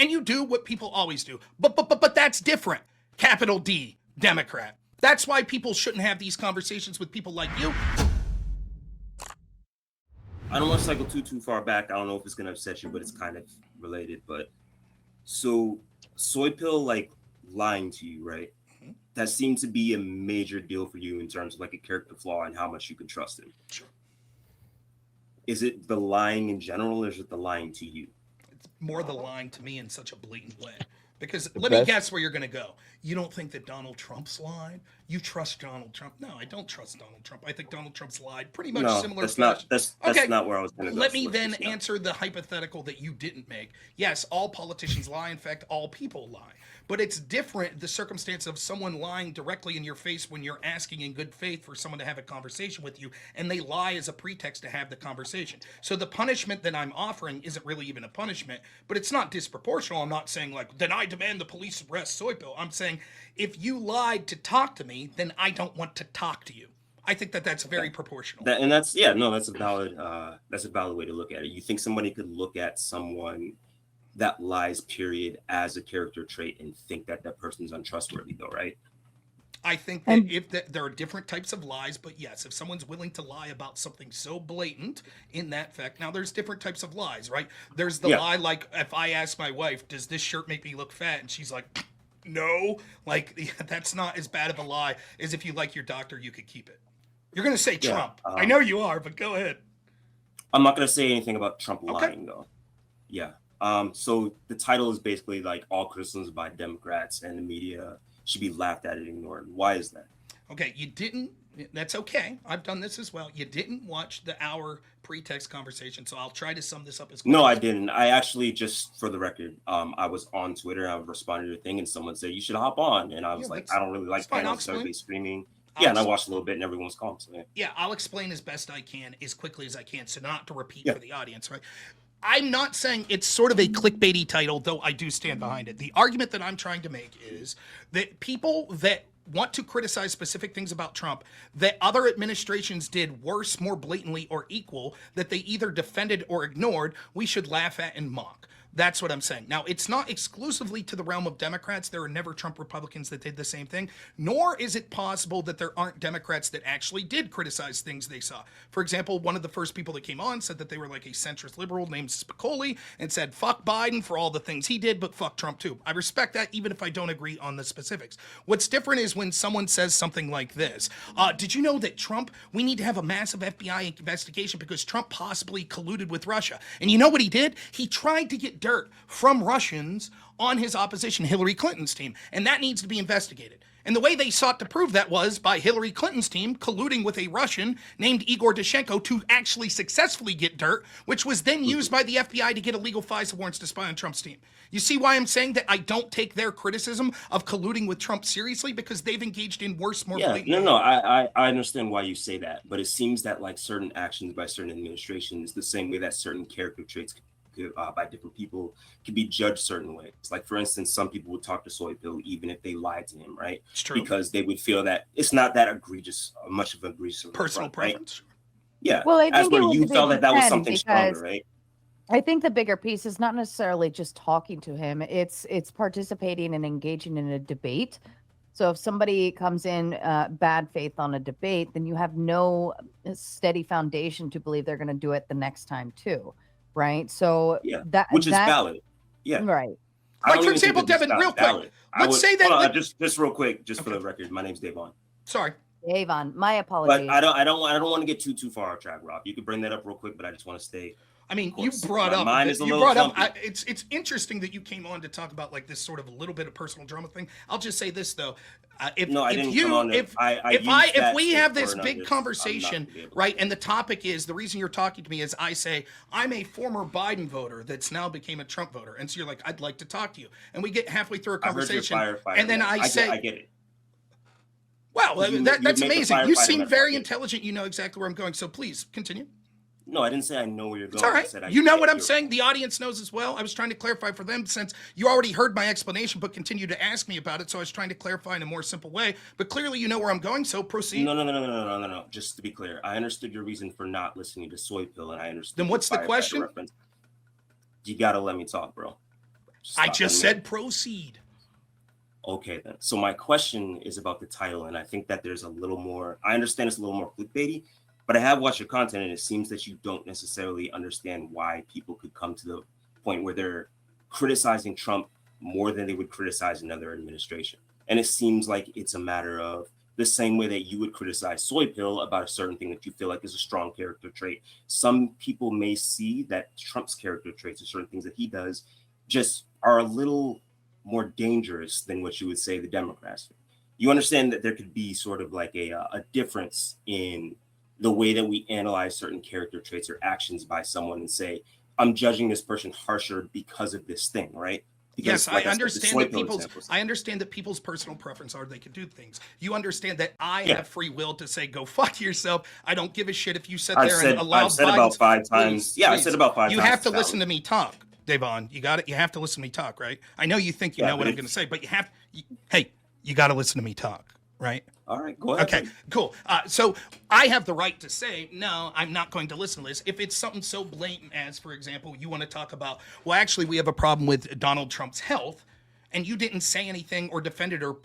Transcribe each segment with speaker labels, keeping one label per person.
Speaker 1: and you do what people always do. But that's different. Capital D, Democrat. That's why people shouldn't have these conversations with people like you.
Speaker 2: I don't want to cycle too far back. I don't know if it's going to upset you, but it's kind of related. But so Soy Pill, like lying to you, right? Mm-hmm. That seemed to be a major deal for you in terms of like a character flaw and how much you can trust him.
Speaker 1: Sure.
Speaker 2: Is it the lying in general, or is it the lying to you?
Speaker 1: It's more the lying to me in such a blatant way. Because let me guess where you're going to go. You don't think that Donald Trump's lied? You trust Donald Trump? No, I don't trust Donald Trump. I think Donald Trump's lied pretty much similar.
Speaker 2: That's not where I was going to go.
Speaker 1: Let me then answer the hypothetical that you didn't make. Yes, all politicians lie. In fact, all people lie. But it's different, the circumstance of someone lying directly in your face when you're asking in good faith for someone to have a conversation with you, and they lie as a pretext to have the conversation. So the punishment that I'm offering isn't really even a punishment, but it's not disproportional. I'm not saying like, then I demand the police arrest Soy Pill. I'm saying if you lied to talk to me, then I don't want to talk to you. I think that that's very proportional.
Speaker 2: That's a valid way to look at it. You think somebody could look at someone that lies, period, as a character trait and think that that person's untrustworthy, though, right?
Speaker 1: I think that there are different types of lies, but yes, if someone's willing to lie about something so blatant in that fact, now there's different types of lies, right? There's the lie like, if I ask my wife, does this shirt make me look fat? And she's like, no. Like, that's not as bad of a lie as if you like your doctor, you could keep it. You're going to say Trump. I know you are, but go ahead.
Speaker 2: I'm not going to say anything about Trump lying, though. Yeah. So the title is basically like all criticisms by Democrats and the media should be laughed at and ignored. Why is that?
Speaker 1: Okay, you didn't. That's okay. I've done this as well. You didn't watch the hour pretext conversation, so I'll try to sum this up as quick.
Speaker 2: No, I didn't. I actually, just for the record, I was on Twitter. I responded to a thing, and someone said you should hop on, and I was like, I don't really like panels, everybody screaming. And I watched a little bit, and everyone was calm. So
Speaker 1: yeah, I'll explain as best I can, as quickly as I can, so not to repeat for the audience, right? I'm not saying it's sort of a clickbaity title, though I do stand behind it. The argument that I'm trying to make is that people that want to criticize specific things about Trump that other administrations did worse, more blatantly, or equal, that they either defended or ignored, we should laugh at and mock. That's what I'm saying. Now, it's not exclusively to the realm of Democrats. There are never Trump Republicans that did the same thing, nor is it possible that there aren't Democrats that actually did criticize things they saw. For example, one of the first people that came on said that they were like a centrist liberal named Spicoli and said, fuck Biden for all the things he did, but fuck Trump too. I respect that, even if I don't agree on the specifics. What's different is when someone says something like this. Did you know that Trump, we need to have a massive FBI investigation because Trump possibly colluded with Russia? And you know what he did? He tried to get dirt from Russians on his opposition, Hillary Clinton's team, and that needs to be investigated. And the way they sought to prove that was by Hillary Clinton's team colluding with a Russian named Igor Dushenko to actually successfully get dirt, which was then used by the FBI to get illegal FISA warrants to spy on Trump's team. You see why I'm saying that I don't take their criticism of colluding with Trump seriously? Because they've engaged in worse, more blatant.
Speaker 2: I understand why you say that, but it seems that like certain actions by certain administrations, the same way that certain character traits by different people can be judged certain ways. Like, for instance, some people would talk to Soy Pill even if they lied to him, right?
Speaker 1: It's true.
Speaker 2: Because they would feel that it's not that egregious, much of an egregious
Speaker 1: personal preference.
Speaker 2: Right? Yeah.
Speaker 3: Well, I think
Speaker 2: you felt that was something stronger, right?
Speaker 3: I think the bigger piece is not necessarily just talking to him. It's participating and engaging in a debate. So if somebody comes in bad faith on a debate, then you have no steady foundation to believe they're going to do it the next time too. Right. So
Speaker 2: which is valid. Yeah.
Speaker 3: Right.
Speaker 1: Like, for example, Devin, real quick. Let's say that.
Speaker 2: Just real quick, for the record, my name's Davon.
Speaker 1: Sorry.
Speaker 3: Davon, my apologies.
Speaker 2: But I don't want to get too far off track, Rob. You can bring that up real quick, but I just want to stay.
Speaker 1: I mean, you brought up. It's interesting that you came on to talk about like this sort of a little bit of personal drama thing. I'll just say this though, if we have this big conversation, right, and the topic is the reason you're talking to me is I say I'm a former Biden voter that's now became a Trump voter, and so you're like, I'd like to talk to you, and we get halfway through a conversation, and then I say,
Speaker 2: I get it.
Speaker 1: Wow, that's amazing. You seem very intelligent. You know exactly where I'm going. So please continue.
Speaker 2: No, I didn't say I know where you're going.
Speaker 1: It's all right. You know what I'm saying? The audience knows as well. I was trying to clarify for them since you already heard my explanation, but continue to ask me about it. So I was trying to clarify in a more simple way. But clearly you know where I'm going, so proceed.
Speaker 2: No. Just to be clear, I understood your reason for not listening to Soy Pill, and I understood.
Speaker 1: Then what's the question?
Speaker 2: Reference. You got to let me talk, bro.
Speaker 1: I just said proceed.
Speaker 2: Okay, then. So my question is about the title, and I think that there's a little more. I understand it's a little more clickbaity, but I have watched your content, and it seems that you don't necessarily understand why people could come to the point where they're criticizing Trump more than they would criticize another administration. And it seems like it's a matter of the same way that you would criticize Soy Pill about a certain thing that you feel like is a strong character trait. Some people may see that Trump's character traits or certain things that he does just are a little more dangerous than what you would say the Democrats. You understand that there could be sort of like a difference in the way that we analyze certain character traits or actions by someone and say, I'm judging this person harsher because of this thing, right? Because,
Speaker 1: yes, I understand that I understand that people's personal preference are they can do things. You understand that I have free will to say, go fuck yourself. I don't give a shit if you sit there and allow.
Speaker 2: I've said about 5 times.
Speaker 1: Please.
Speaker 2: I said about 5 times.
Speaker 1: You have to listen to me talk, Devon. You got it. You have to listen to me talk, right? I know you think you know what I'm going to say, but you have. Hey, you got to listen to me talk, right?
Speaker 2: All right, go ahead.
Speaker 1: Okay, cool. So I have the right to say, no, I'm not going to listen to this. If it's something so blatant as, for example, you want to talk about, well, actually, we have a problem with Donald Trump's health, and you didn't say anything or defend it or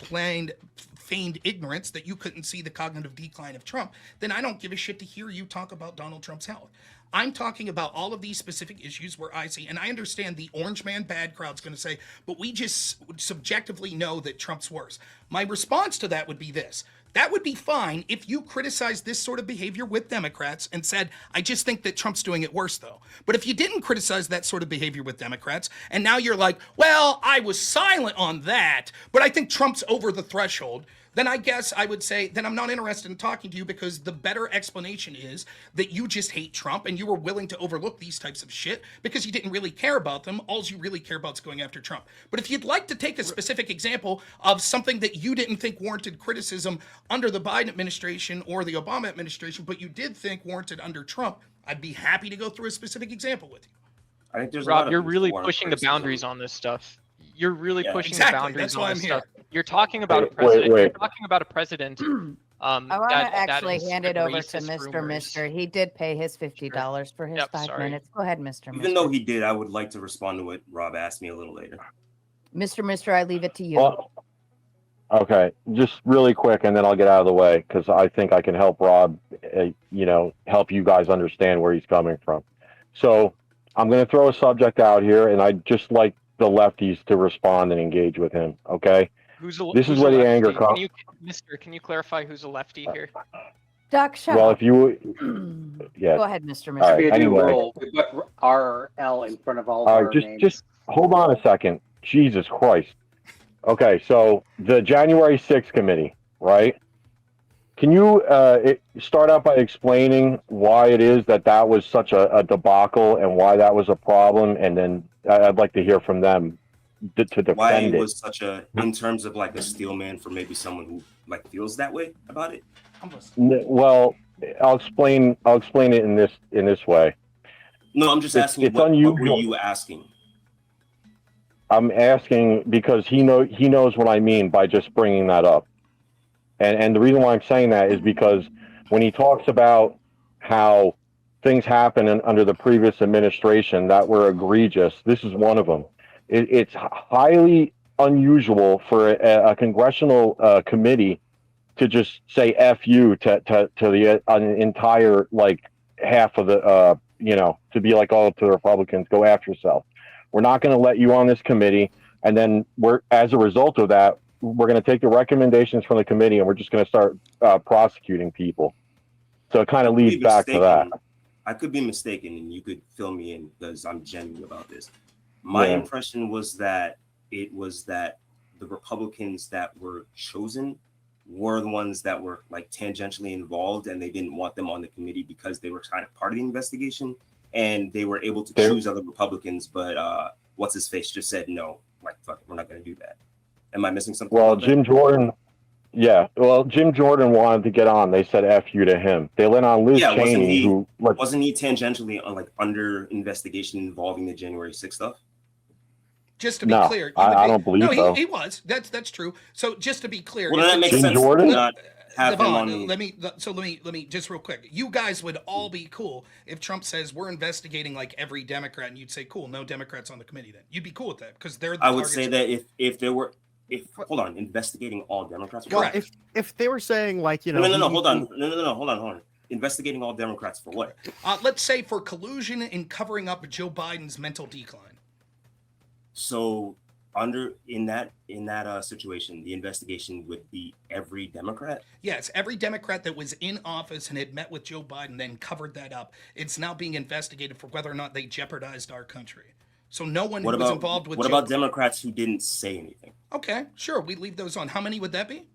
Speaker 1: feigned ignorance that you couldn't see the cognitive decline of Trump, then I don't give a shit to hear you talk about Donald Trump's health. I'm talking about all of these specific issues where I see, and I understand the orange man bad crowd's going to say, but we just subjectively know that Trump's worse. My response to that would be this. That would be fine if you criticized this sort of behavior with Democrats and said, I just think that Trump's doing it worse, though. But if you didn't criticize that sort of behavior with Democrats, and now you're like, well, I was silent on that, but I think Trump's over the threshold, then I guess I would say, then I'm not interested in talking to you, because the better explanation is that you just hate Trump and you were willing to overlook these types of shit because you didn't really care about them. All you really care about is going after Trump. But if you'd like to take a specific example of something that you didn't think warranted criticism under the Biden administration or the Obama administration, but you did think warranted under Trump, I'd be happy to go through a specific example with you.
Speaker 2: I think there's
Speaker 4: Rob, you're really pushing the boundaries on this stuff. You're really pushing the boundaries on this stuff. You're talking about a president. You're talking about a president.
Speaker 3: I want to actually hand it over to Mr. Mister. He did pay his $50 for his 5 minutes. Go ahead, Mr. Mister.
Speaker 2: Even though he did, I would like to respond to what Rob asked me a little later.
Speaker 3: Mr. Mister, I leave it to you.
Speaker 5: Well, okay, just really quick, and then I'll get out of the way, because I think I can help Rob, help you guys understand where he's coming from. So I'm going to throw a subject out here, and I'd just like the lefties to respond and engage with him, okay? This is where the anger comes.
Speaker 4: Mister, can you clarify who's a lefty here?
Speaker 3: Doc, shut
Speaker 5: Well,
Speaker 3: up.
Speaker 5: if you, yeah.
Speaker 3: Go ahead, Mr.
Speaker 5: All
Speaker 3: Mister.
Speaker 5: right, anyway.
Speaker 6: We put RL in front of all
Speaker 5: All
Speaker 6: our
Speaker 5: right,
Speaker 6: names.
Speaker 5: just hold on a second. Jesus Christ. Okay, so the January 6th committee, right? Can you start out by explaining why it is that was such a debacle and why that was a problem? And then I'd like to hear from them to defend
Speaker 2: why
Speaker 5: it.
Speaker 2: it was such in terms of like a steel man for maybe someone who like feels that way about it.
Speaker 5: Well, I'll explain it in this way.
Speaker 2: No, I'm just asking. What were you asking?
Speaker 5: I'm asking because he knows what I mean by just bringing that up. And the reason why I'm saying that is because when he talks about how things happened under the previous administration that were egregious, this is one of them. It's highly unusual for a congressional committee to just say "F you" to the entire like half of the to be like, oh, to the Republicans, go after yourself. We're not going to let you on this committee, and then as a result of that, we're going to take the recommendations from the committee and we're just going to start prosecuting people. So it kind of leads back to that.
Speaker 2: I could be mistaken, and you could fill me in because I'm genuine about this. My impression was that it was that the Republicans that were chosen were the ones that were like tangentially involved, and they didn't want them on the committee because they were kind of part of the investigation, and they were able to choose other Republicans. But what's his face just said no, like fuck it, we're not going to do that. Am I missing something?
Speaker 5: Well, Jim Jordan wanted to get on. They said "F you" to him. They let on Liz Cheney,
Speaker 2: wasn't he tangentially on under investigation involving the January 6th stuff?
Speaker 1: Just to be clear,
Speaker 5: I don't believe so.
Speaker 1: He was. That's true. So just to be clear,
Speaker 2: well, that makes sense.
Speaker 5: Jordan?
Speaker 2: have him on
Speaker 1: Devon, let me just real quick. You guys would all be cool if Trump says we're investigating like every Democrat, and you'd say, cool, no Democrats on the committee. Then you'd be cool with that because they're. The
Speaker 2: I would say that if there were, hold on, investigating all Democrats.
Speaker 7: Well, if they were saying like
Speaker 2: no, hold on. Investigating all Democrats for what?
Speaker 1: Let's say for collusion in covering up Joe Biden's mental decline.
Speaker 2: So in that situation, the investigation would be every Democrat.
Speaker 1: Yes, every Democrat that was in office and had met with Joe Biden then covered that up. It's now being investigated for whether or not they jeopardized our country. So no one who was involved with.
Speaker 2: What about Democrats who didn't say anything?
Speaker 1: Okay, sure, we leave those on. How many would that be?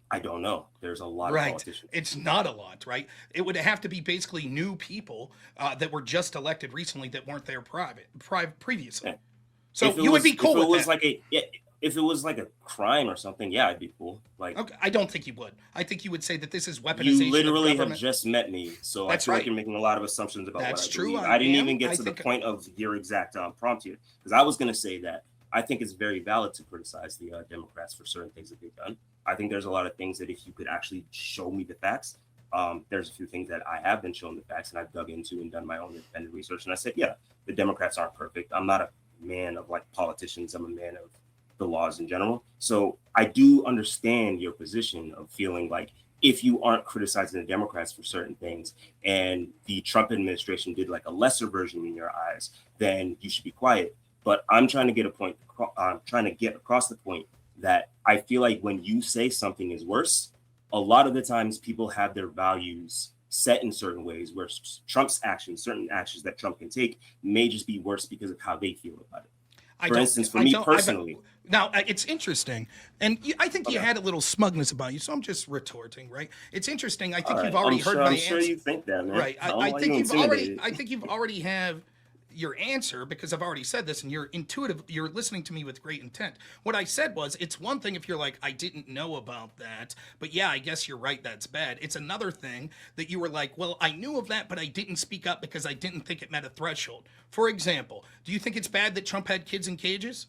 Speaker 2: I don't know. There's a lot of politicians.
Speaker 1: It's not a lot, right? It would have to be basically new people that were just elected recently that weren't there previously.
Speaker 2: Yeah.
Speaker 1: So you would be cool with that.
Speaker 2: If it was like a crime or something, yeah, I'd be cool. Like,
Speaker 1: okay, I don't think you would. I think you would say that this is weaponization.
Speaker 2: You literally
Speaker 1: of
Speaker 2: have just met me, so I feel like you're making a lot of assumptions about
Speaker 1: That's
Speaker 2: what I
Speaker 1: true.
Speaker 2: believe. I didn't even get to the point of your exact prompt here, because I was going to say that I think it's very valid to criticize the Democrats for certain things that they've done. I think there's a lot of things that if you could actually show me the facts, there's a few things that I have been shown the facts and I've dug into and done my own independent research. And I said, yeah, the Democrats aren't perfect. I'm not a man of like politicians. I'm a man of the laws in general. So I do understand your position of feeling like if you aren't criticizing the Democrats for certain things and the Trump administration did like a lesser version in your eyes, then you should be quiet. But I'm trying to get across the point that I feel like when you say something is worse, a lot of the times people have their values set in certain ways where Trump's actions, certain actions that Trump can take may just be worse because of how they feel about it. For instance, for me personally.
Speaker 1: Now, it's interesting. And I think you had a little smugness about you, so I'm just retorting, right? It's interesting. I think you've already heard my answer.
Speaker 2: I'm sure you think that, man.
Speaker 1: Right. I think you've already have your answer because I've already said this and you're listening to me with great intent. What I said was, it's one thing if you're like, I didn't know about that, but yeah, I guess you're right, that's bad. It's another thing that you were like, well, I knew of that, but I didn't speak up because I didn't think it met a threshold. For example, do you think it's bad that Trump had kids in cages?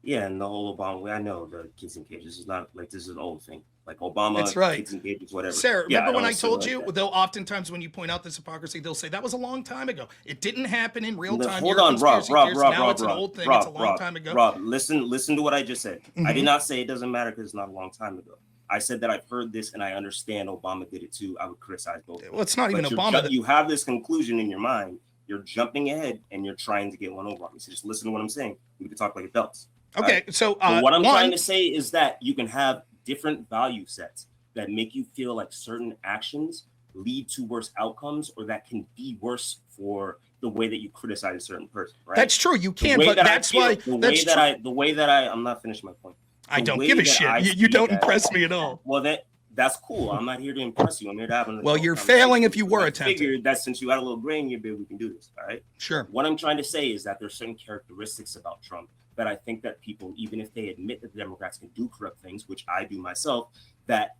Speaker 2: Yeah, and the whole Obama, I know the kids in cages is not like, this is an old thing. Like Obama,
Speaker 1: that's right.
Speaker 2: Kids in cages, whatever.
Speaker 1: Sarah, remember when I told you, though oftentimes when you point out this hypocrisy, they'll say that was a long time ago. It didn't happen in real time.
Speaker 2: Hold on, Rob.
Speaker 1: Now it's an old thing. It's a long time ago.
Speaker 2: Rob, listen to what I just said. Mm-hmm. I did not say it doesn't matter because it's not a long time ago. I said that I've heard this and I understand Obama did it too. I would criticize both.
Speaker 1: Well, it's not even Obama.
Speaker 2: You have this conclusion in your mind. You're jumping ahead and you're trying to get one over on me. So just listen to what I'm saying. We can talk like adults.
Speaker 1: Okay, right? So
Speaker 2: what I'm trying to say is that you can have different value sets that make you feel like certain actions lead to worse outcomes or that can be worse for the way that you criticize a certain person, right?
Speaker 1: That's true. You can, but that's why
Speaker 2: the way that I'm not finishing my point.
Speaker 1: I don't give a shit. You don't impress me at all.
Speaker 2: Well, that's cool. I'm not here to impress you. I'm here to have
Speaker 1: well, you're failing if you were attempting.
Speaker 2: I figured that since you had a little gray in your beard, we can do this, all right?
Speaker 1: Sure.
Speaker 2: What I'm trying to say is that there's certain characteristics about Trump that I think that people, even if they admit that the Democrats can do corrupt things, which I do myself, that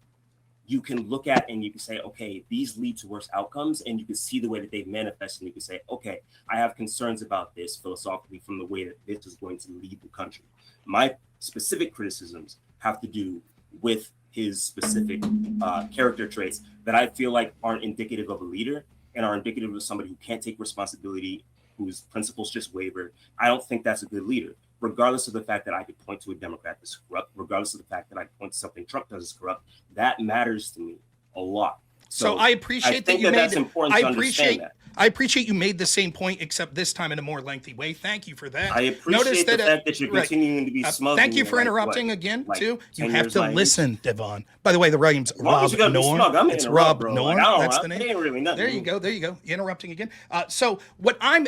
Speaker 2: you can look at and you can say, okay, these lead to worse outcomes, and you can see the way that they've manifested, and you can say, okay, I have concerns about this philosophically from the way that this is going to lead the country. My specific criticisms have to do with his specific character traits that I feel like aren't indicative of a leader and are indicative of somebody who can't take responsibility, whose principles just waver. I don't think that's a good leader, regardless of the fact that I could point to a Democrat that's corrupt, regardless of the fact that I point to something Trump does is corrupt. That matters to me a lot.
Speaker 1: So I appreciate that you made. That's important to understand that. I appreciate you made the same point, except this time in a more lengthy way. Thank you for that.
Speaker 2: I appreciate the fact that you're continuing to be smug.
Speaker 1: Thank you for interrupting again, too. You have to listen, Devon. By the way, the name's Rob Norm. It's Rob Norm. That's the name. There you go. There you go. Interrupting again. So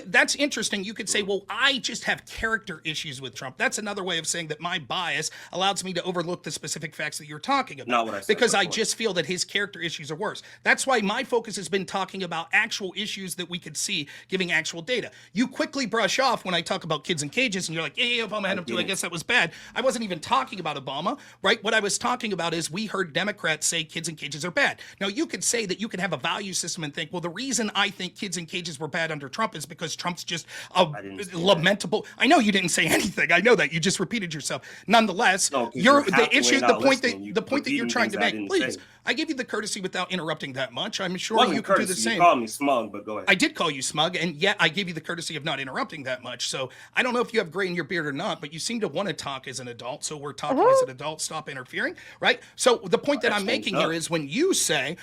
Speaker 1: that's interesting. You could say, well, I just have character issues with Trump. That's another way of saying that my bias allows me to overlook the specific facts that you're talking about.
Speaker 2: Not what I said.
Speaker 1: Because I just feel that his character issues are worse. That's why my focus has been talking about actual issues that we could see, giving actual data. You quickly brush off when I talk about kids in cages, and you're like, yeah, Obama had them too. I guess that was bad. I wasn't even talking about Obama, right? What I was talking about is we heard Democrats say kids in cages are bad. Now, you could say that you could have a value system and think, well, the reason I think kids in cages were bad under Trump is because Trump's just a lamentable. I know you didn't say anything. I know that you just repeated yourself. Nonetheless, the point that you're trying to make. Please, I give you the courtesy without interrupting that much. I'm sure you can do the same.
Speaker 2: You call me smug, but go ahead.
Speaker 1: I did call you smug, and yet I gave you the courtesy of not interrupting that much. So I don't know if you have gray in your beard or not, but you seem to want to talk as an adult. So we're talking as an adult. Stop interfering, right? So the point that I'm making here is when you say,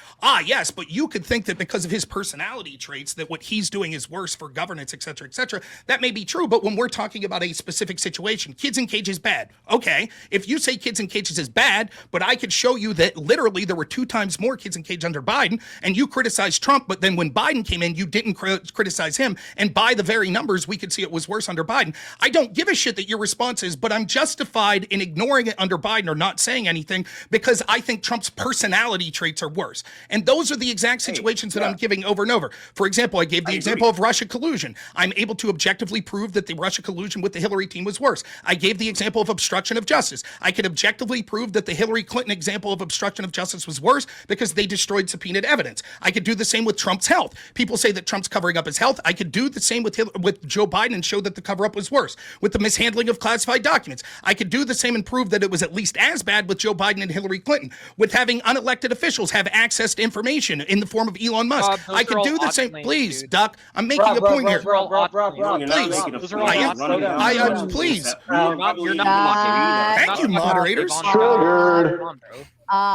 Speaker 1: yes, but you could think that because of his personality traits that what he's doing is worse for governance, et cetera, that may be true. But when we're talking about a specific situation, kids in cages bad. Okay, if you say kids in cages is bad, but I could show you that literally there were 2 times more kids in cage under Biden, and you criticized Trump, but then when Biden came in, you didn't criticize him, and by the very numbers, we could see it was worse under Biden. I don't give a shit that your response is, but I'm justified in ignoring it under Biden or not saying anything because I think Trump's personality traits are worse. And those are the exact situations that I'm giving over and over. For example, I gave the example of Russia collusion. I'm able to objectively prove that the Russia collusion with the Hillary team was worse. I gave the example of obstruction of justice. I could objectively prove that the Hillary Clinton example of obstruction of justice was worse because they destroyed subpoenaed evidence. I could do the same with Trump's health. People say that Trump's covering up his health. I could do the same with Joe Biden and show that the cover-up was worse. With the mishandling of classified documents, I could do the same and prove that it was at least as bad with Joe Biden and Hillary Clinton. With having unelected officials have access to information in the form of Elon Musk, I could do the same. Please,
Speaker 4: dude.
Speaker 1: Doc, I'm making a point here. Please.
Speaker 4: You're not
Speaker 1: Thank you, moderators.
Speaker 5: Triggered.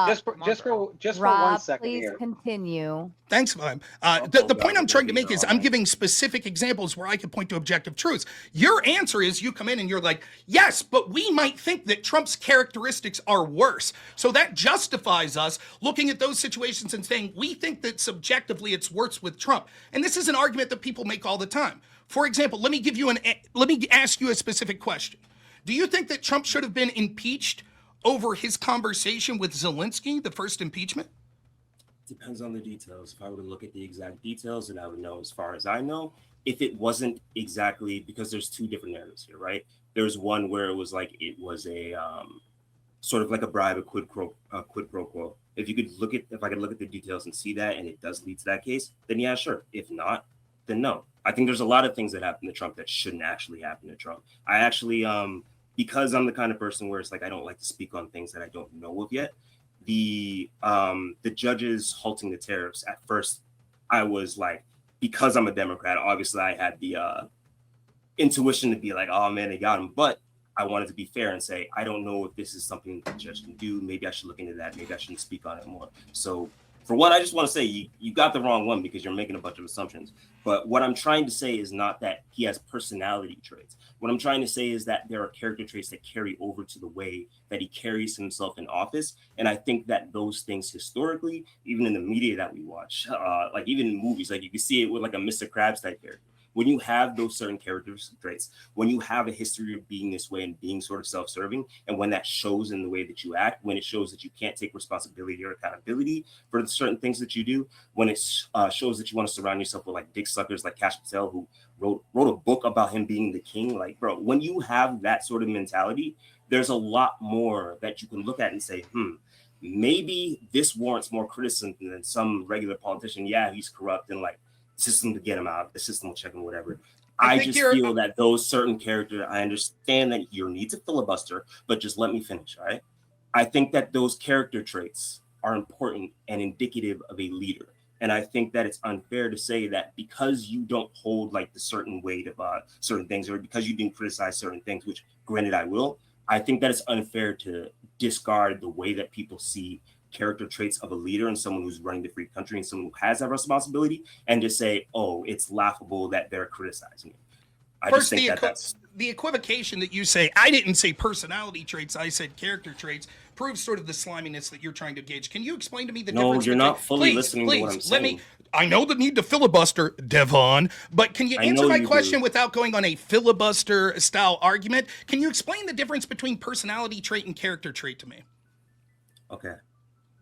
Speaker 6: Just for 1 second
Speaker 3: please
Speaker 6: here.
Speaker 3: continue.
Speaker 1: Thanks, Mime. The point I'm trying to make is I'm giving specific examples where I can point to objective truths. Your answer is you come in and you're like, yes, but we might think that Trump's characteristics are worse. So that justifies us looking at those situations and saying, we think that subjectively it's worse with Trump. And this is an argument that people make all the time. For example, let me ask you a specific question. Do you think that Trump should have been impeached over his conversation with Zelensky, the first impeachment?
Speaker 2: Depends on the details. If I were to look at the exact details, then I would know as far as I know. If it wasn't exactly, because there's 2 different narratives here, right? There's one where it was a sort of like a bribe, a quid pro quo. If I could look at the details and see that, and it does lead to that case, then yeah, sure. If not, then no. I think there's a lot of things that happen to Trump that shouldn't actually happen to Trump. I actually, because I'm the kind of person where it's like I don't like to speak on things that I don't know of yet. The judges halting the tariffs, at first I was like, because I'm a Democrat, obviously I had the intuition to be like, oh man, they got him. But I wanted to be fair and say, I don't know if this is something the judge can do. Maybe I should look into that. Maybe I shouldn't speak on it more. So for one, I just want to say you got the wrong one because you're making a bunch of assumptions. But what I'm trying to say is not that he has personality traits. What I'm trying to say is that there are character traits that carry over to the way that he carries himself in office. And I think that those things historically, even in the media that we watch, like even in movies, like you can see it with like a Mr. Krabs type character. When you have those certain character traits, when you have a history of being this way and being sort of self-serving, and when that shows in the way that you act, when it shows that you can't take responsibility or accountability for the certain things that you do, when it shows that you want to surround yourself with like dick suckers like Kash Patel, who wrote a book about him being the king, like, bro, when you have that sort of mentality, there's a lot more that you can look at and say, maybe this warrants more criticism than some regular politician. Yeah, he's corrupt and like, system to get him out, the system will check him, whatever. I just feel that those certain characters, I understand that you need to filibuster, but just let me finish, all right? I think that those character traits are important and indicative of a leader. And I think that it's unfair to say that because you don't hold like the certain weight of certain things, or because you didn't criticize certain things, which granted I will, I think that it's unfair to discard the way that people see character traits of a leader and someone who's running the free country and someone who has that responsibility, and just say, oh, it's laughable that they're criticizing it. I just think that's
Speaker 1: the equivocation that you say. I didn't say personality traits, I said character traits, proves sort of the sliminess that you're trying to gauge. Can you explain to me the difference?
Speaker 2: No, you're not fully listening to what I'm saying.
Speaker 1: I know the need to filibuster, Devon, but can you answer my question without going on a filibuster style argument? Can you explain the difference between personality trait and character trait to me?
Speaker 2: Okay.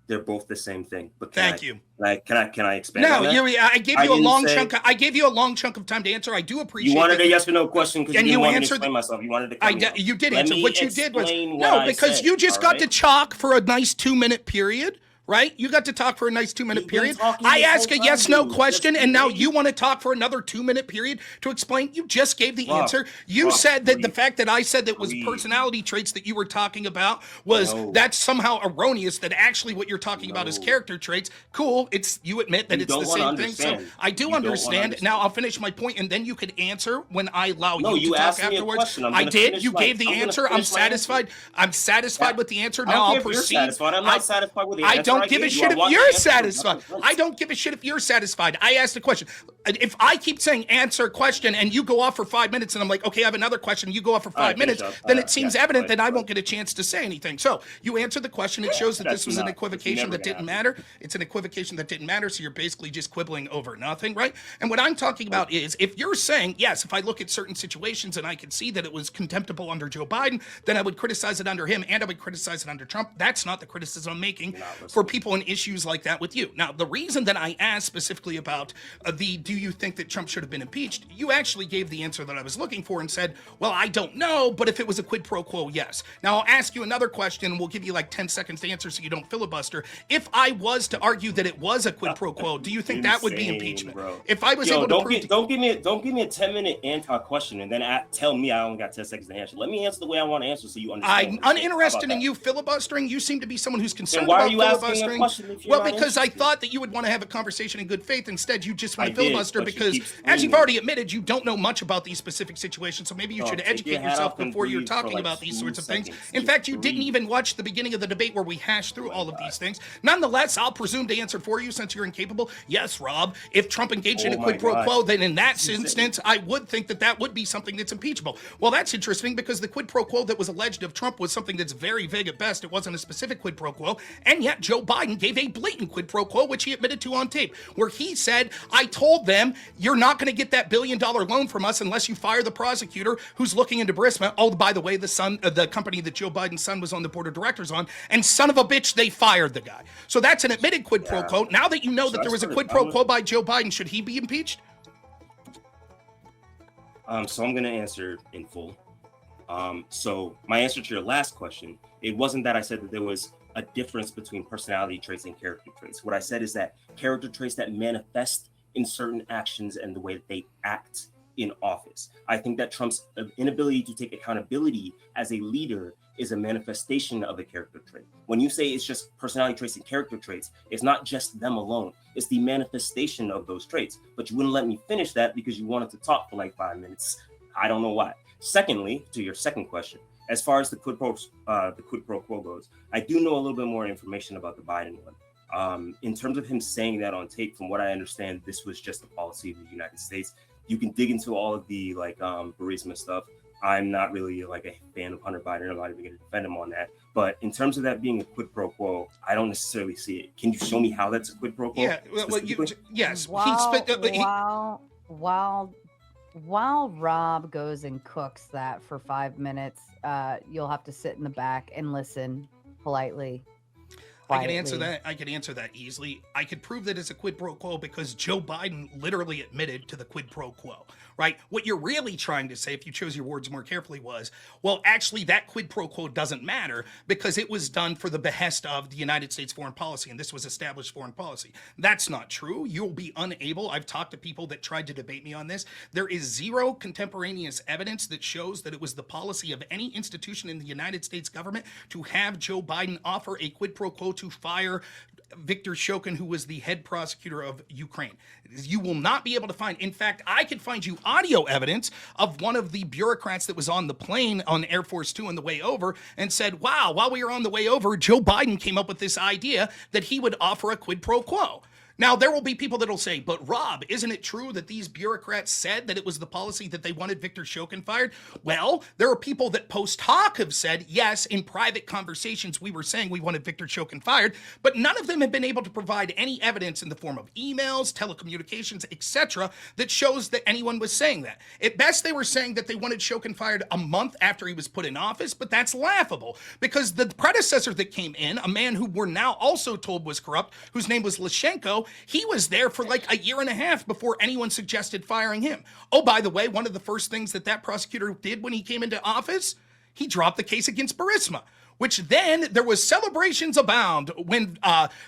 Speaker 2: they're both the same thing. But
Speaker 1: thank you.
Speaker 2: Like, can I expand?
Speaker 1: No,
Speaker 2: on that?
Speaker 1: I gave you a long chunk. I gave you a long chunk of time to answer. I do appreciate.
Speaker 2: You wanted a yes or no question because you didn't want me to explain myself. You wanted to.
Speaker 1: You did answer. What you did was
Speaker 2: no,
Speaker 1: because you just got to chalk for a nice 2-minute period. Right? You got to talk for a nice 2-minute period. I ask a yes/no question, and now you want to talk for another 2-minute period to explain. You just gave the answer. You said that the fact that I said that was personality traits that you were talking about was that's somehow erroneous. That actually what you're talking about is character traits. Cool. It's you admit that it's the same thing. So I do understand. Now I'll finish my point, and then you could answer when I allow you to talk afterwards. I did. You gave the answer. I'm satisfied. I'm satisfied with the answer. Now I'll proceed.
Speaker 2: I'm not satisfied with the answer.
Speaker 1: I don't give a shit if you're satisfied. I don't give a shit if you're satisfied. I asked a question. If I keep saying answer a question and you go off for 5 minutes and I'm like, okay, I have another question, you go off for 5 minutes, then it seems evident that I won't get a chance to say anything. So you answered the question. It shows that this was an equivocation that didn't matter. It's an equivocation that didn't matter. So you're basically just quibbling over nothing, right? And what I'm talking about is if you're saying, yes, if I look at certain situations and I can see that it was contemptible under Joe Biden, then I would criticize it under him and I would criticize it under Trump. That's not the criticism I'm making for people in issues like that with you. Now, the reason that I asked specifically about do you think that Trump should have been impeached, you actually gave the answer that I was looking for and said, well, I don't know, but if it was a quid pro quo, yes. Now, I'll ask you another question. We'll give you like 10 seconds to answer so you don't filibuster. If I was to argue that it was a quid pro quo, do you think that would be impeachment?
Speaker 2: Bro.
Speaker 1: If I was able to prove...
Speaker 2: Don't give me a 10-minute anti-question and then tell me I only got 10 seconds to answer. Let me answer the way I want to answer so you understand.
Speaker 1: I'm uninterested in you filibustering. You seem to be someone who's concerned about filibustering. Well, because I thought that you would want to have a conversation in good faith. Instead, you just want to filibuster because, as you've already admitted, you don't know much about these specific situations. So maybe you should educate yourself before you're talking about these sorts of things. In fact, you didn't even watch the beginning of the debate where we hashed through all of these things. Nonetheless, I'll presume to answer for you since you're incapable. Yes, Rob, if Trump engaged in a quid pro quo, then in that instance, I would think that that would be something that's impeachable. Well, that's interesting because the quid pro quo that was alleged of Trump was something that's very vague at best. It wasn't a specific quid pro quo. And yet Joe Biden gave a blatant quid pro quo, which he admitted to on tape, where he said, I told them, you're not going to get that $1 billion loan from us unless you fire the prosecutor who's looking into Burisma. Oh, by the way, the company that Joe Biden's son was on the board of directors on, and son of a bitch, they fired the guy. So that's an admitted quid pro quo. Now that you know that there was a quid pro quo by Joe Biden, should he be impeached?
Speaker 2: So I'm going to answer in full. So my answer to your last question, it wasn't that I said that there was a difference between personality traits and character traits. What I said is that character traits that manifest in certain actions and the way that they act in office. I think that Trump's inability to take accountability as a leader is a manifestation of a character trait. When you say it's just personality traits and character traits, it's not just them alone. It's the manifestation of those traits. But you wouldn't let me finish that because you wanted to talk for like 5 minutes. I don't know why. Secondly, to your second question, as far as the quid pro quo goes, I do know a little bit more information about the Biden one. In terms of him saying that on tape, from what I understand, this was just the policy of the United States. You can dig into all of the Burisma stuff. I'm not really like a fan of Hunter Biden. I'm not even going to defend him on that. But in terms of that being a quid pro quo, I don't necessarily see it. Can you show me how that's a quid pro quo?
Speaker 1: Yeah, well, yes.
Speaker 3: While Rob goes and cooks that for 5 minutes, you'll have to sit in the back and listen politely.
Speaker 1: I can answer that. I could answer that easily. I could prove that it's a quid pro quo because Joe Biden literally admitted to the quid pro quo, right? What you're really trying to say, if you chose your words more carefully, was, well, actually, that quid pro quo doesn't matter because it was done for the behest of the United States foreign policy, and this was established foreign policy. That's not true. You'll be unable. I've talked to people that tried to debate me on this. There is zero contemporaneous evidence that shows that it was the policy of any institution in the United States government to have Joe Biden offer a quid pro quo to fire Viktor Shokin, who was the head prosecutor of Ukraine. You will not be able to find. In fact, I could find you audio evidence of one of the bureaucrats that was on the plane on Air Force 2 on the way over and said, wow, while we were on the way over, Joe Biden came up with this idea that he would offer a quid pro quo. Now, there will be people that'll say, but Rob, isn't it true that these bureaucrats said that it was the policy that they wanted Victor Shokin fired? Well, there are people that post hoc have said, yes, in private conversations, we were saying we wanted Victor Shokin fired, but none of them have been able to provide any evidence in the form of emails, telecommunications, etc., that shows that anyone was saying that. At best, they were saying that they wanted Shokin fired a month after he was put in office, but that's laughable because the predecessor that came in, a man who we're now also told was corrupt, whose name was Lashenko, he was there for like a year and a half before anyone suggested firing him. Oh, by the way, one of the first things that prosecutor did when he came into office, he dropped the case against Burisma, which then there was celebrations abound when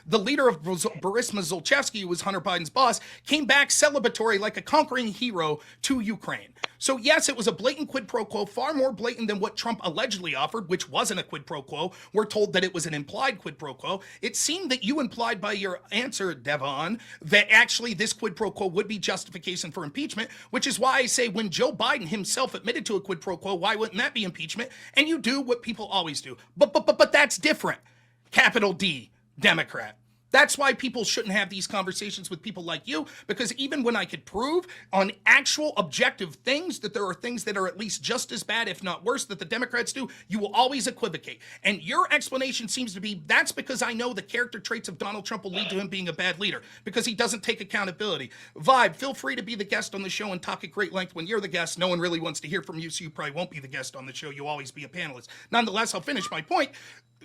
Speaker 1: the leader of Burisma, Zolchevsky, who was Hunter Biden's boss, came back celebratory like a conquering hero to Ukraine. So yes, it was a blatant quid pro quo, far more blatant than what Trump allegedly offered, which wasn't a quid pro quo. We're told that it was an implied quid pro quo. It seemed that you implied by your answer, Devon, that actually this quid pro quo would be justification for impeachment, which is why I say when Joe Biden himself admitted to a quid pro quo, why wouldn't that be impeachment? And you do what people always do. But that's different. Capital D, Democrat. That's why people shouldn't have these conversations with people like you, because even when I could prove on actual objective things that there are things that are at least just as bad, if not worse, that the Democrats do, you will always equivocate. And your explanation seems to be, that's because I know the character traits of Donald Trump will lead to him being a bad leader, because he doesn't take accountability. Vibe, feel free to be the guest on the show and talk at great length when you're the guest. No one really wants to hear from you, so you probably won't be the guest on the show. You'll always be a panelist. Nonetheless, I'll finish my point.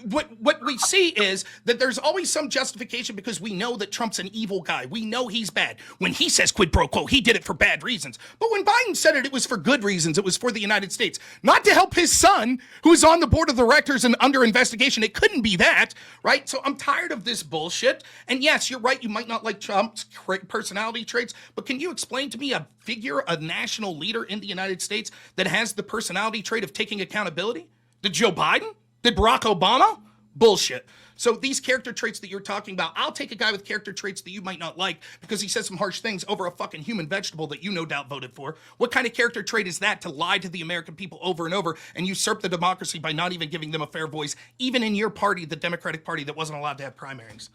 Speaker 1: What we see is that there's always some justification because we know that Trump's an evil guy. We know he's bad. When he says quid pro quo, he did it for bad reasons. But when Biden said it, it was for good reasons. It was for the United States, not to help his son, who is on the board of directors and under investigation. It couldn't be that, right? So I'm tired of this bullshit. And yes, you're right. You might not like Trump's personality traits, but can you explain to me a figure, a national leader in the United States that has the personality trait of taking accountability? Did Joe Biden? Did Barack Obama? Bullshit. So these character traits that you're talking about, I'll take a guy with character traits that you might not like because he says some harsh things over a fucking human vegetable that you no doubt voted for. What kind of character trait is that to lie to the American people over and over and usurp the democracy by not even giving them a fair voice, even in your party, the Democratic Party that wasn't allowed to have primaries?